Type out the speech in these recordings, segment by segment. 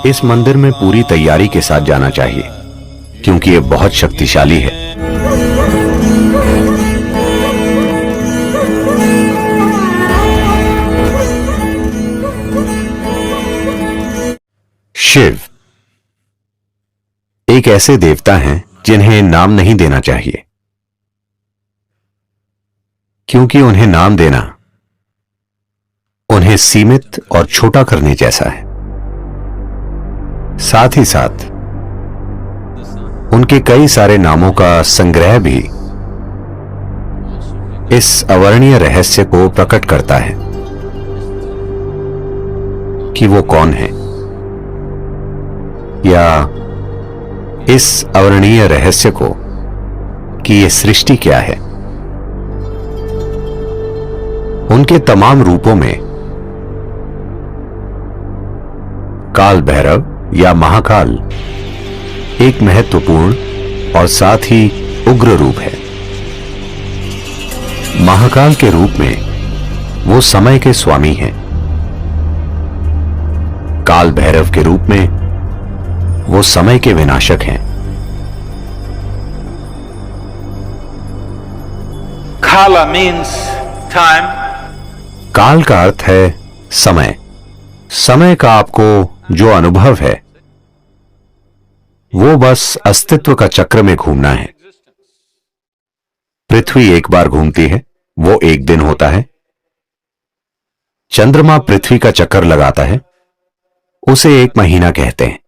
इस मंदिर में पूरी तैयारी के साथ जाना चाहिए क्योंकि ये बहुत शक्तिशाली है। शिव एक ऐसे देवता हैं जिन्हें नाम नहीं देना चाहिए क्योंकि उन्हें नाम देना उन्हें सीमित और छोटा करने जैसा है। साथ ही साथ उनके कई सारे नामों का संग्रह भी इस अवर्णीय रहस्य को प्रकट करता है कि वो कौन है, या इस अवर्णीय रहस्य को कि ये सृष्टि क्या है। उनके तमाम रूपों में काल भैरव या महाकाल एक महत्वपूर्ण और साथ ही उग्र रूप है। महाकाल के रूप में वो समय के स्वामी हैं। काल भैरव के रूप में वो समय के विनाशक हैं। Kala means time. काल का अर्थ है समय। समय का आपको जो अनुभव है वो बस अस्तित्व का चक्र में घूमना है। पृथ्वी एक बार घूमती है, वो एक दिन होता है। चंद्रमा पृथ्वी का चक्कर लगाता है, उसे एक महीना कहते हैं।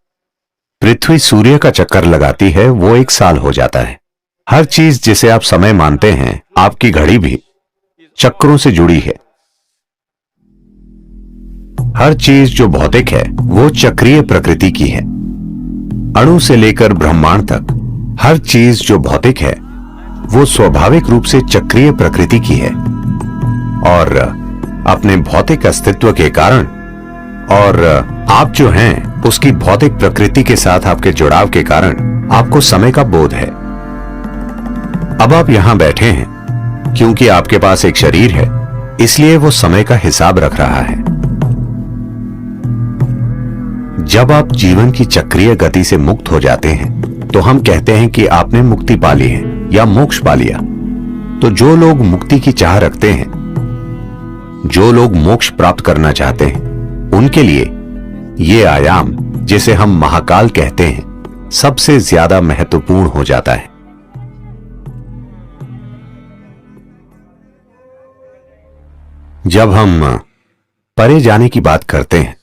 पृथ्वी सूर्य का चक्कर लगाती है, वो एक साल हो जाता है। हर चीज जिसे आप समय मानते हैं, आपकी घड़ी भी चक्रों से जुड़ी है। हर चीज जो भौतिक है वो चक्रीय प्रकृति की है। अणु से लेकर ब्रह्मांड तक हर चीज जो भौतिक है वो स्वाभाविक रूप से चक्रीय प्रकृति की है और अपने भौतिक अस्तित्व के कारण और आप जो हैं उसकी भौतिक प्रकृति के साथ आपके जुड़ाव के कारण आपको समय का बोध है। अब आप यहां बैठे हैं क्योंकि आपके पास एक शरीर है, इसलिए वो समय का हिसाब रख रहा है। जब आप जीवन की चक्रीय गति से मुक्त हो जाते हैं तो हम कहते हैं कि आपने मुक्ति पा ली है या मोक्ष पा लिया। तो जो लोग मुक्ति की चाह रखते हैं, जो लोग मोक्ष प्राप्त करना चाहते हैं, उनके लिए ये आयाम जिसे हम महाकाल कहते हैं सबसे ज्यादा महत्वपूर्ण हो जाता है। जब हम परे जाने की बात करते हैं,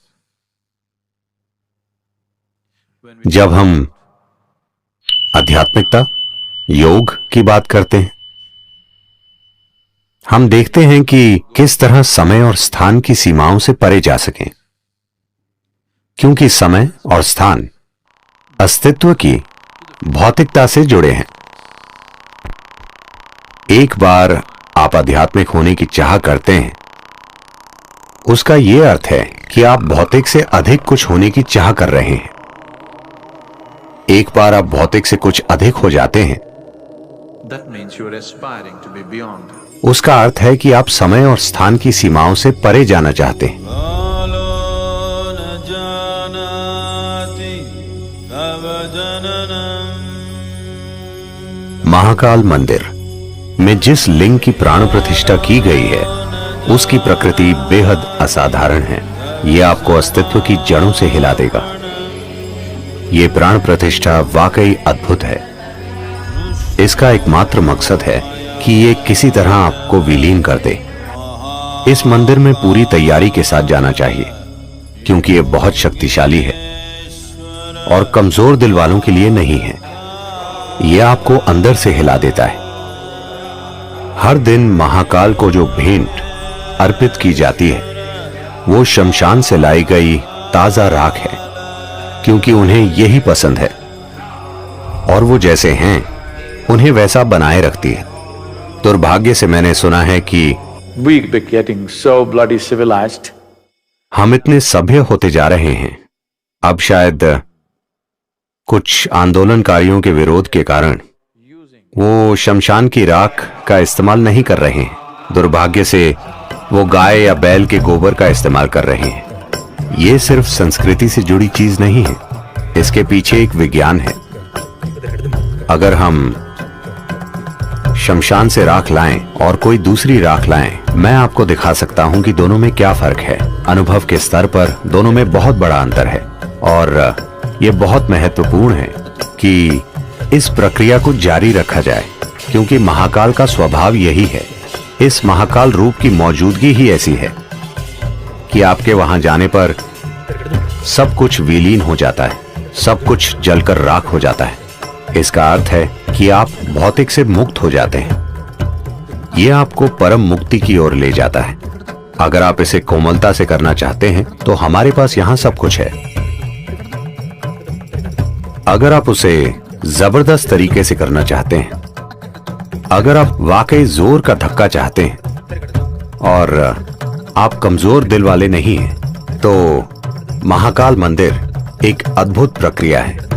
जब हम आध्यात्मिकता, योग की बात करते हैं, हम देखते हैं कि किस तरह समय और स्थान की सीमाओं से परे जा सकें, क्योंकि समय और स्थान अस्तित्व की भौतिकता से जुड़े हैं। एक बार आप आध्यात्मिक होने की चाह करते हैं, उसका यह अर्थ है कि आप भौतिक से अधिक कुछ होने की चाह कर रहे हैं। एक बार आप भौतिक से कुछ अधिक हो जाते हैं, That means you are aspiring to be beyond. उसका अर्थ है कि आप समय और स्थान की सीमाओं से परे जाना चाहते हैं। महाकाल मंदिर में जिस लिंग की प्राण प्रतिष्ठा की गई है उसकी प्रकृति बेहद असाधारण है। यह आपको अस्तित्व की जड़ों से हिला देगा। यह प्राण प्रतिष्ठा वाकई अद्भुत है। इसका एकमात्र मकसद है कि ये किसी तरह आपको विलीन कर दे। इस मंदिर में पूरी तैयारी के साथ जाना चाहिए क्योंकि ये बहुत शक्तिशाली है और कमजोर दिल वालों के लिए नहीं है। यह आपको अंदर से हिला देता है। हर दिन महाकाल को जो भेंट अर्पित की जाती है वो शमशान से लाई गई ताजा राख है, क्योंकि उन्हें यही पसंद है और वो जैसे हैं उन्हें वैसा बनाए रखती है। दुर्भाग्य से मैंने सुना है कि We be getting so bloody civilized. हम इतने सभ्य होते जा रहे हैं। अब शायद कुछ आंदोलनकारियों के विरोध के कारण वो शमशान की राख का इस्तेमाल नहीं कर रहे हैं। दुर्भाग्य से वो गाय या बैल के गोबर का इस्तेमाल कर रहे हैं। ये सिर्फ संस्कृति से जुड़ी चीज नहीं है, इसके पीछे एक विज्ञान है। अगर हम शमशान से राख लाएं और कोई दूसरी राख लाएं, मैं आपको दिखा सकता हूं कि दोनों में क्या फर्क है। अनुभव के स्तर पर दोनों में बहुत बड़ा अंतर है और यह बहुत महत्वपूर्ण है कि इस प्रक्रिया को जारी रखा जाए, क्योंकि महाकाल का स्वभाव यही है। इस महाकाल रूप की मौजूदगी ही ऐसी है कि आपके वहां जाने पर सब कुछ विलीन हो जाता है, सब कुछ जलकर राख हो जाता है। इसका अर्थ है कि आप भौतिक से मुक्त हो जाते हैं। यह आपको परम मुक्ति की ओर ले जाता है। अगर आप इसे कोमलता से करना चाहते हैं तो हमारे पास यहां सब कुछ है। अगर आप उसे जबरदस्त तरीके से करना चाहते हैं, अगर आप वाकई जोर का धक्का चाहते हैं और आप कमजोर दिल वाले नहीं हैं, तो महाकाल मंदिर एक अद्भुत प्रक्रिया है।